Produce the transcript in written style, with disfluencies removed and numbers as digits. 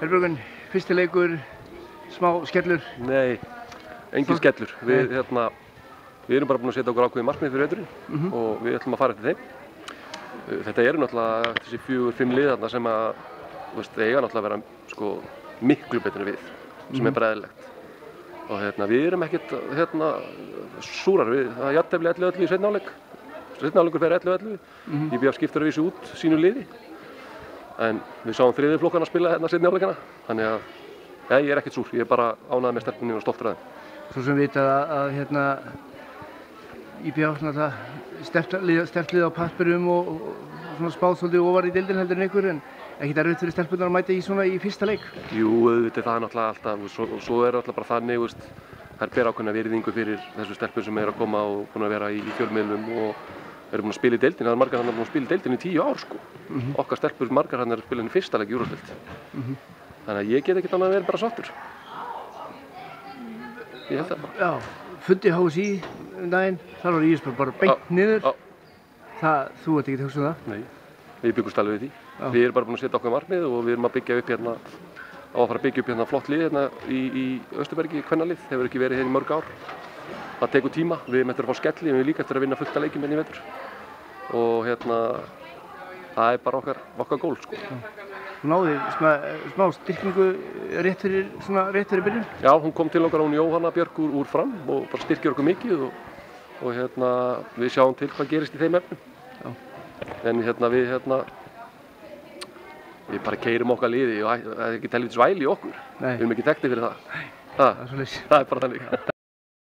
Herbergun, fyrsti leikur, smá skellur? Nei, engin skellur. Við erum bara búin að setja okkur ákveðið markmið fyrir veturinn og við ætlum að fara eftir þeim. Þetta eru náttúrulega þessi 4-5 lið þarna sem að, eiga náttúrulega að vera miklu betur en við, sem bara eðlilegt. Og við erum ekkert súrar við, það er jafntefli 11-11 í seinni hálfleik. Seinni hálfleikur fer 11-11. IBF skiptir að vísu út sínu liði. En við sáum þriðju flokkana að spila seinni hálfleikana, þannig að ég er ekkert súr, ég er bara ánægður með stelpunni og stoltur af þeim. Svo sem við vitað að IBF sterkt lið á pappírum og svona spáð svolítið ofar í deildinni heldur en ykkur, en ekkert erfitt fyrir stelpunnar að mæta í fyrsta leik? Jú, auðvitað það er náttúrulega alltaf, og svo er náttúrulega bara þannig, þær bera ákveðna virðingu fyrir þessu stelpur sem eru að koma og búin að vera í fjölmiðlum og eru búin að spila í deildinni. Það er margar hann búin að spila í deildinni í 10 ár, sko. Okkar stelpur margar hann að spila í fyrsta leik í úrvalsdeild. Þannig að ég get ekkert annað að vera bara sáttur. Ég held það bara. Já, fundi HSÍ daginn, þar var Ísbjörn bara beint niður. Þú ert ekkert að hugsa það? Nei, við byggumst alveg við því. Við erum bara búin að setja okkar markmið og við erum að byggja upp á að fara að byggja upp flott lið í Austurbergi, kvennalið, hefur ekki verið í mörg ár. Það tekur tíma, við erum eftir að fá skelli, við erum líka eftir að vinna fullt af leikjum í vetur. Og það er bara okkar gól, sko. Þú náði smá styrkingu rétt fyrir byrjun? Já, hún kom til okkar, hún Jóhanna Björk úr Fram og bara styrkir okkur mikið og við sjáum til hvað gerist í þeim efnum. En við bara keyrum okkar liði og það er ekki helvítis væli í okkur. Við erum ekki þekktir fyrir það. Það er bara þannig.